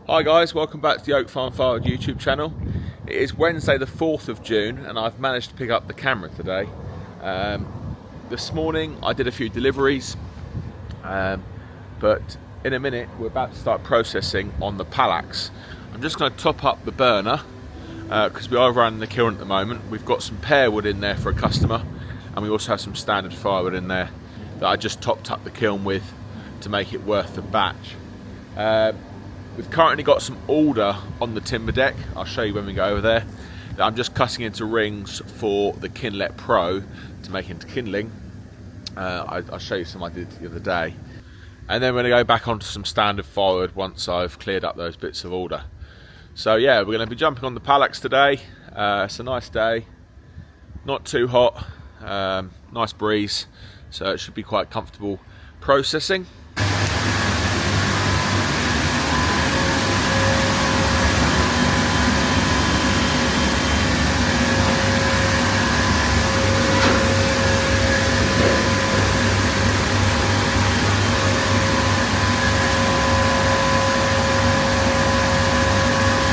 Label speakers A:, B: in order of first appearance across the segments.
A: Hi guys, welcome back to the Oak Farm Firewood YouTube channel. It is Wednesday the 4th of June and I've managed to pick up the camera today. This morning I did a few deliveries, but in a minute we're about to start processing on the Palax. I'm just going to top up the burner because we are running the kiln at the moment. We've got some pear wood in there for a customer and we also have some standard firewood in there that I just topped up the kiln with to make it worth the batch. We've currently got some alder on the timber deck. I'll show you when we go over there. I'm just cutting into rings for the Kinlet Pro to make into kindling. I'll show you some I did the other day. And then we're going to go back onto some standard firewood once I've cleared up those bits of alder. So yeah, we're going to be jumping on the Palax today. It's a nice day, not too hot, nice breeze, so it should be quite comfortable processing.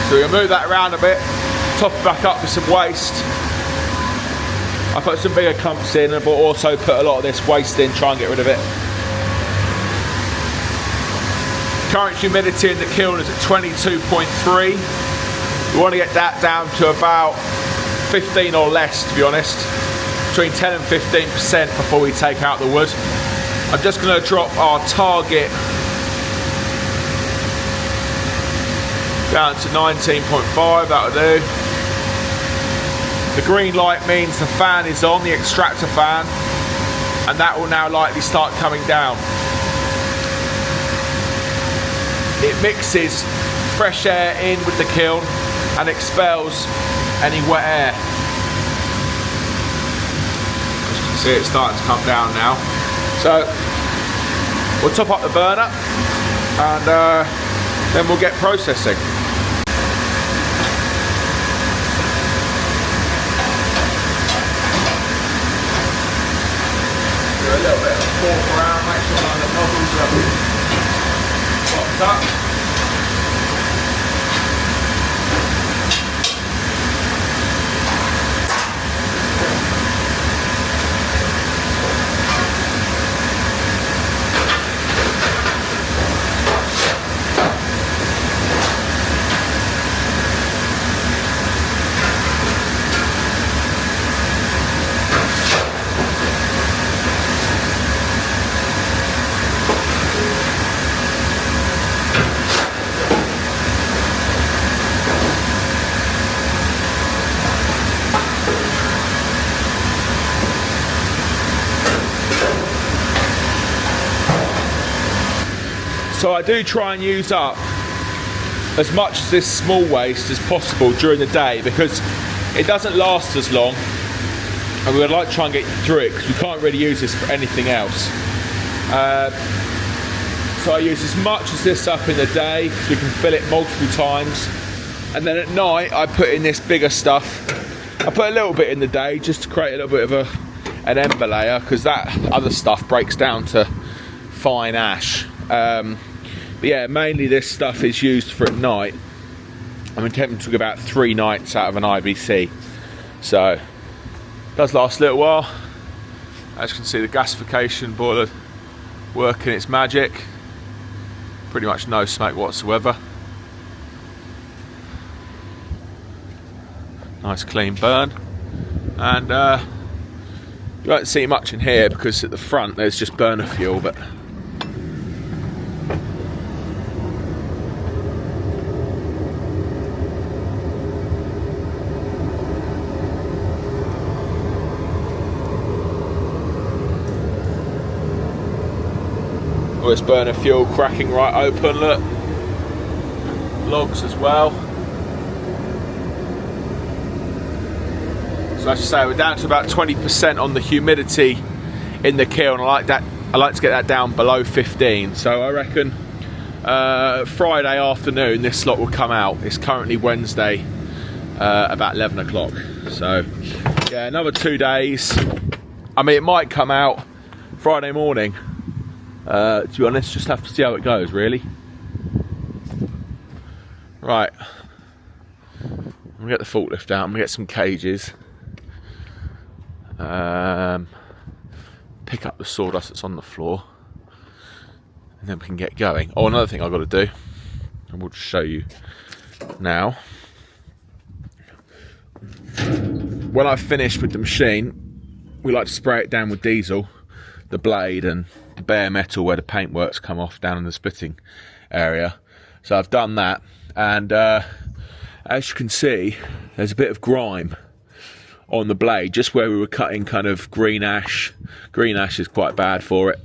A: So we're going to move that around a bit, top it back up with some waste. I put some bigger clumps in, but also put a lot of this waste in, try and get rid of it. Current humidity in the kiln is at 22.3. We want to get that down to about 15 or less, to be honest. Between 10 and 15% before we take out the wood. I'm just going to drop our target down to 19.5, that'll do. The green light means the fan is on, the extractor fan, and that will now likely start coming down. It mixes fresh air in with the kiln and expels any wet air. As you can see, it's starting to come down now. So we'll top up the burner and then we'll get processing. A little bit of fork around, make sure that the nozzles are popped up. So I do try and use up as much of this small waste as possible during the day because it doesn't last as long and we would like to try and get through it because we can't really use this for anything else. So I use as much as this up in the day so we can fill it multiple times, and then at night I put in this bigger stuff. I put a little bit in the day just to create a little bit of an ember layer because that other stuff breaks down to fine ash. But yeah, mainly this stuff is used for at night. I'm attempting to get about 3 nights out of an IBC. So, it does last a little while. As you can see, the gasification boiler working its magic. Pretty much no smoke whatsoever. Nice clean burn. And you won't see much in here because at the front there's just burner fuel, but all this burner fuel cracking right open, look. Logs as well. So as you say, we're down to about 20% on the humidity in the kiln. I like to get that down below 15. So I reckon Friday afternoon this lot will come out. It's currently Wednesday, about 11 o'clock. So yeah, another 2 days. I mean, it might come out Friday morning. To be honest, just have to see how it goes, really. Right, I'm gonna get the forklift out. I'm gonna get some cages. Pick up the sawdust that's on the floor, and then we can get going. Oh, another thing I've got to do, and we'll just show you now. When I've finished with the machine, we like to spray it down with diesel, the blade and the bare metal where the paintwork's come off down in the splitting area. So I've done that, and as you can see, there's a bit of grime on the blade just where we were cutting kind of green ash. Green ash is quite bad for it,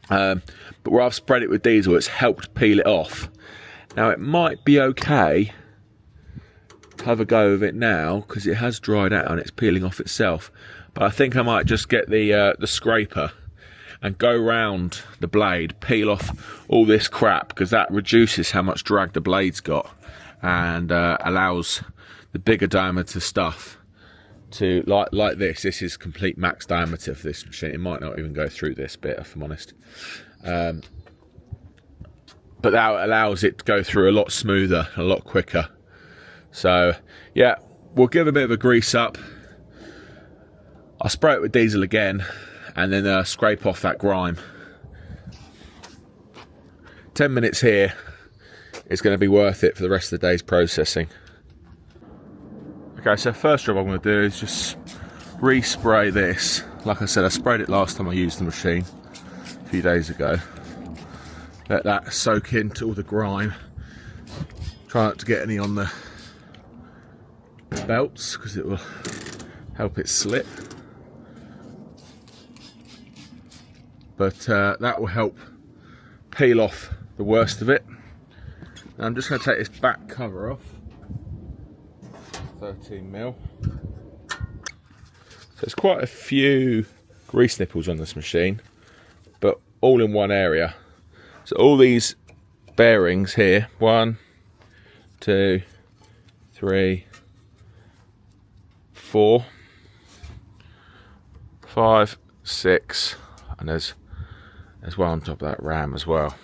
A: but where I've sprayed it with diesel, it's helped peel it off. Now it might be okay to have a go of it now because it has dried out and it's peeling off itself, but I think I might just get the scraper and go round the blade, peel off all this crap, because that reduces how much drag the blade's got and allows the bigger diameter stuff to, like this. This is complete max diameter for this machine. It might not even go through this bit, if I'm honest. But that allows it to go through a lot smoother, a lot quicker. So yeah, we'll give a bit of a grease up. I'll spray it with diesel again, and then scrape off that grime. 10 minutes here is going to be worth it for the rest of the day's processing. Okay, so first job I'm going to do is just respray this. Like I said, I sprayed it last time I used the machine a few days ago. Let that soak into all the grime. Try not to get any on the belts because it will help it slip. But that will help peel off the worst of it. Now I'm just going to take this back cover off. 13mm. So there's quite a few grease nipples on this machine, but all in one area. So all these bearings here, 1, 2, 3, 4, 5, 6, and there's one on top of that ram as well.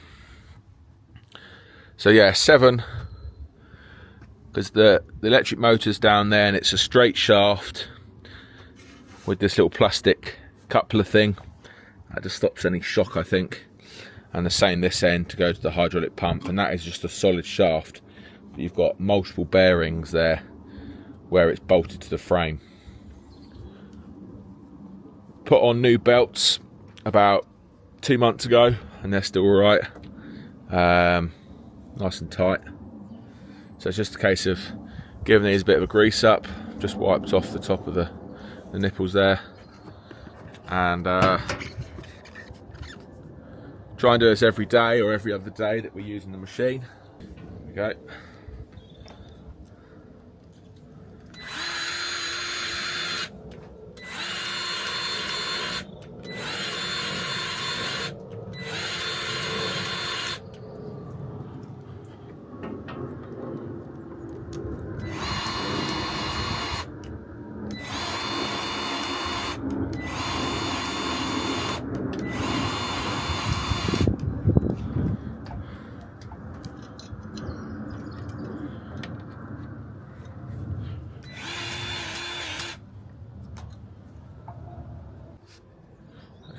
A: So yeah, 7, because the electric motor's down there and it's a straight shaft with this little plastic coupler thing. That just stops any shock, I think. And the same this end to go to the hydraulic pump, and that is just a solid shaft. You've got multiple bearings there where it's bolted to the frame. Put on new belts about 2 months ago and they're still alright. Nice and tight. So it's just a case of giving these a bit of a grease up. Just wiped off the top of the nipples there. And try and do this every day or every other day that we're using the machine. There we go.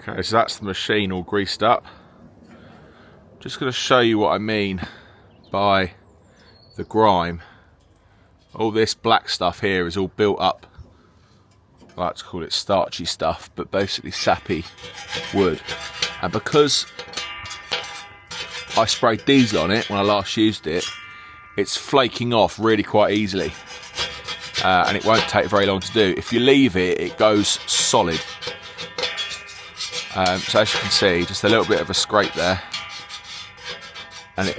A: Okay, so that's the machine all greased up. Just going to show you what I mean by the grime. All this black stuff here is all built up, I like to call it starchy stuff, but basically sappy wood. And because I sprayed diesel on it when I last used it, it's flaking off really quite easily. And it won't take very long to do. If you leave it, it goes solid. So as you can see, just a little bit of a scrape there, and it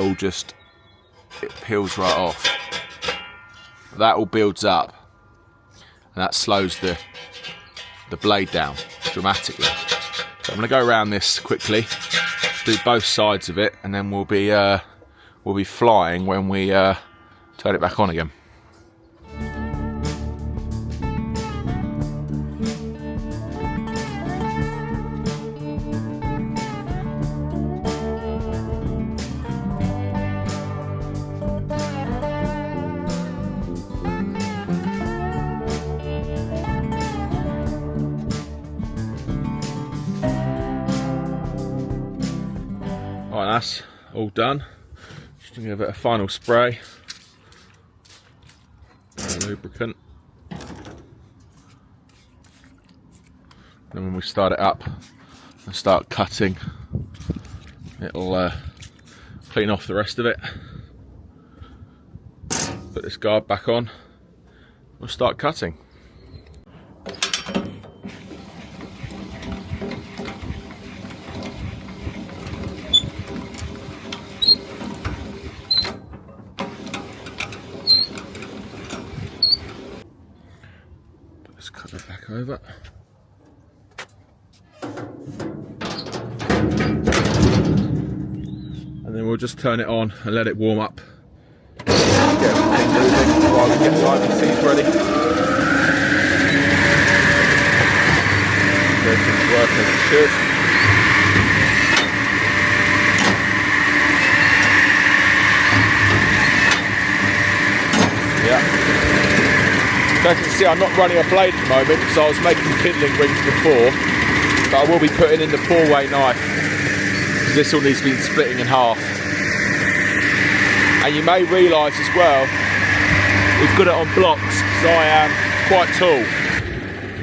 A: peels right off. That all builds up, and that slows the blade down dramatically. So I'm going to go around this quickly, do both sides of it, and then we'll be flying when we turn it back on again. that's all done. Just gonna give it a final spray. Lubricant. Then when we start it up and start cutting, it'll clean off the rest of it. Put this guard back on. We'll start cutting. Put this cover back over. And then we'll just turn it on and let it warm up. Get everything moving while we get the IBCs ready. Everything's working as it should. Yeah. So as you can see, I'm not running a blade at the moment because I was making kindling rings before, but I will be putting in the 4-way knife because this all needs to be splitting in half. And you may realise as well, we've got it on blocks because I am quite tall.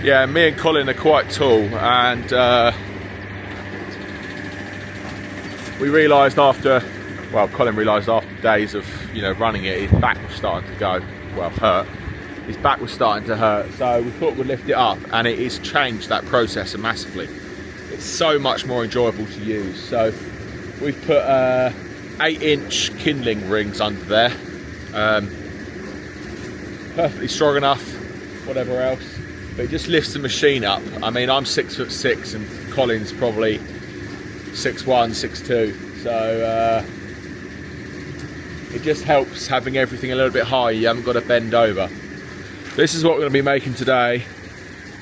A: Yeah, me and Colin are quite tall, and we realised after, well, Colin realised after days of, you know, running it, his back was starting to go, well, hurt. His back was starting to hurt, so we thought we'd lift it up, and it has changed that process massively. It's so much more enjoyable to use. So we've put 8-inch kindling rings under there, perfectly strong enough, whatever else, but it just lifts the machine up. I mean, I'm 6'6" and Colin's probably 6'1", 6'2", so it just helps having everything a little bit higher. You haven't got to bend over. This is what we're going to be making today,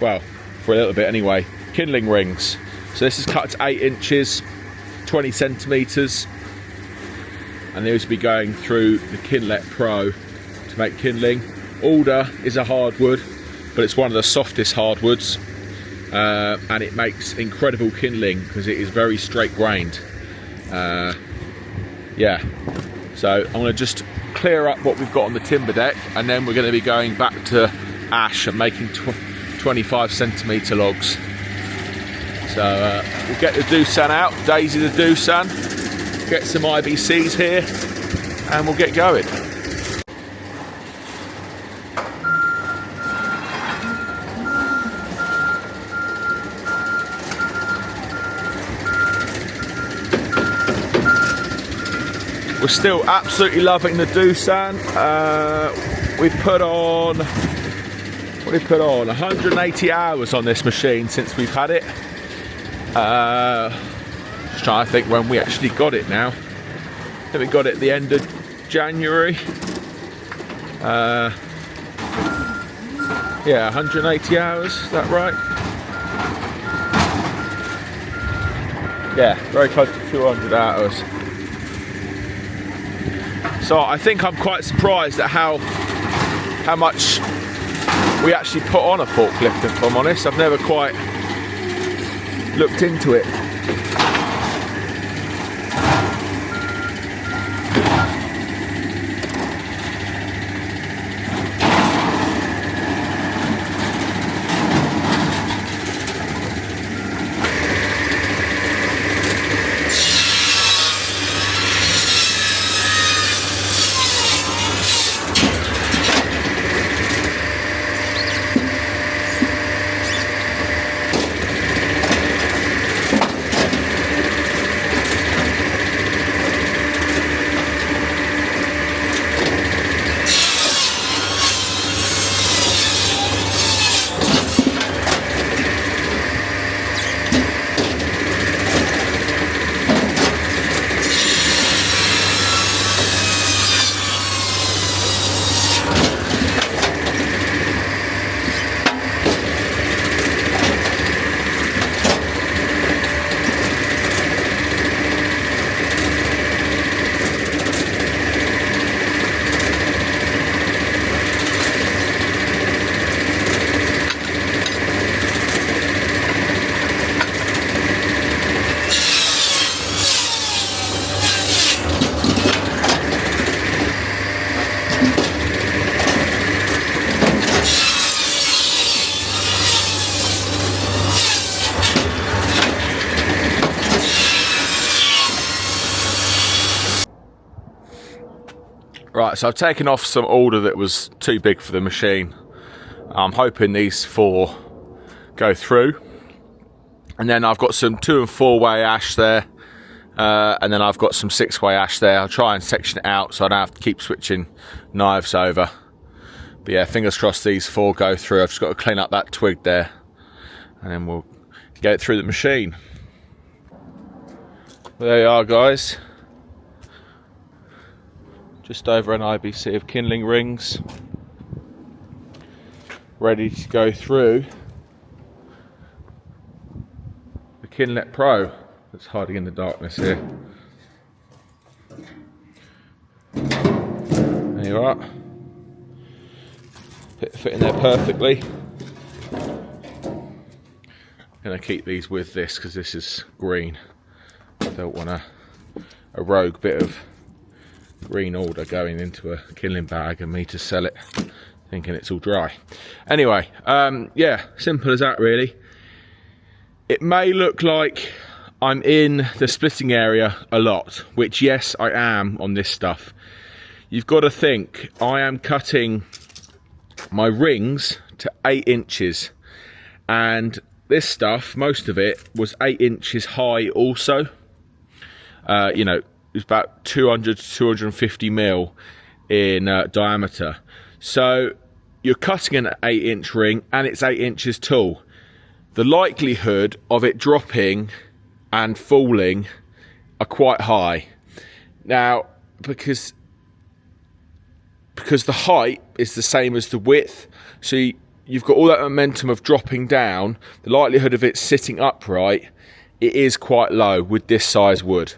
A: well, for a little bit anyway, kindling rings. So this is cut to 8 inches, 20 centimetres, and these will be going through the Kindlet Pro to make kindling. Alder is a hardwood, but it's one of the softest hardwoods, and it makes incredible kindling because it is very straight grained. Yeah, so I'm going to just clear up what we've got on the timber deck, and then we're going to be going back to ash and making 25 centimetre logs. So we'll get the Doosan out, Daisy the Doosan, get some IBCs here, and we'll get going. We're still absolutely loving the Doosan. We've put on, what did we put on? 180 hours on this machine since we've had it. Just trying to think when we actually got it now. I think we got it at the end of January. Yeah, 180 hours, is that right? Yeah, very close to 200 hours. So I think I'm quite surprised at how much we actually put on a forklift, if I'm honest. I've never quite looked into it. Right, so I've taken off some order that was too big for the machine. I'm hoping these 4 go through. And then I've got some 2 and 4 way ash there. And then I've got some 6 way ash there. I'll try and section it out so I don't have to keep switching knives over. But yeah, fingers crossed these 4 go through. I've just got to clean up that twig there. And then we'll get it through the machine. There you are, guys. Just over an IBC of kindling rings. Ready to go through the Kindlet Pro that's hiding in the darkness here. There you are. Fit in there perfectly. I'm going to keep these with this because this is green. I don't want a rogue bit of green order going into a kindling bag and me to sell it thinking it's all dry. Anyway, yeah, simple as that really. It may look like I'm in the splitting area a lot, which yes, I am on this stuff. You've got to think, I am cutting my rings to 8 inches, and this stuff, most of it, was 8 inches high also. You know, it was about 200 to 250 mil in diameter. So you're cutting an 8-inch ring and it's 8 inches tall. The likelihood of it dropping and falling are quite high. Now, because the height is the same as the width, so you've got all that momentum of dropping down, the likelihood of it sitting upright, it is quite low with this size wood.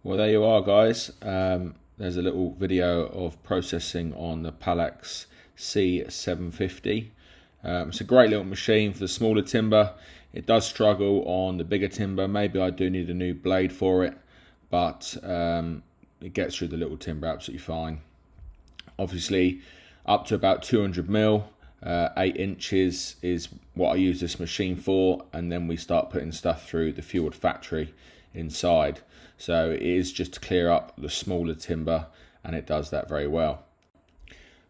A: Well, there you are, guys. There's a little video of processing on the Palax C750. It's a great little machine for the smaller timber. It does struggle on the bigger timber. Maybe I do need a new blade for it, but it gets through the little timber absolutely fine. Obviously, up to about 200 mil, 8 inches is what I use this machine for, and then we start putting stuff through the Firewood factory inside. So it is just to clear up the smaller timber, and it does that very well.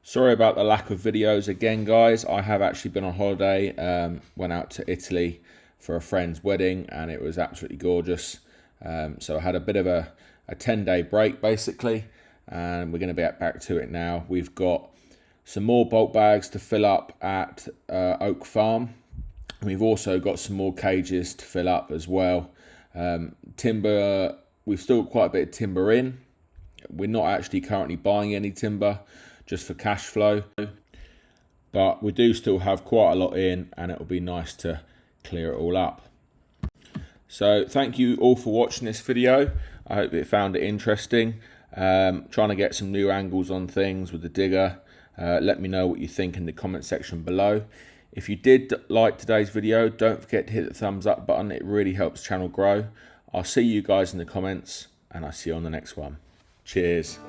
A: Sorry about the lack of videos again, guys. I have actually been on holiday, went out to Italy for a friend's wedding, and it was absolutely gorgeous. So I had a bit of a 10-day break basically, and we're going to be back to it now. We've got some more bulk bags to fill up at Oak Farm. We've also got some more cages to fill up as well. Timber, we've still got quite a bit of timber in. We're not actually currently buying any timber, just for cash flow, but we do still have quite a lot in, and it'll be nice to clear it all up. So thank you all for watching this video. I hope you found it interesting. Trying to get some new angles on things with the digger. Let me know what you think in the comment section below. If you did like today's video, don't forget to hit the thumbs up button. It really helps the channel grow. I'll see you guys in the comments, and I'll see you on the next one. Cheers.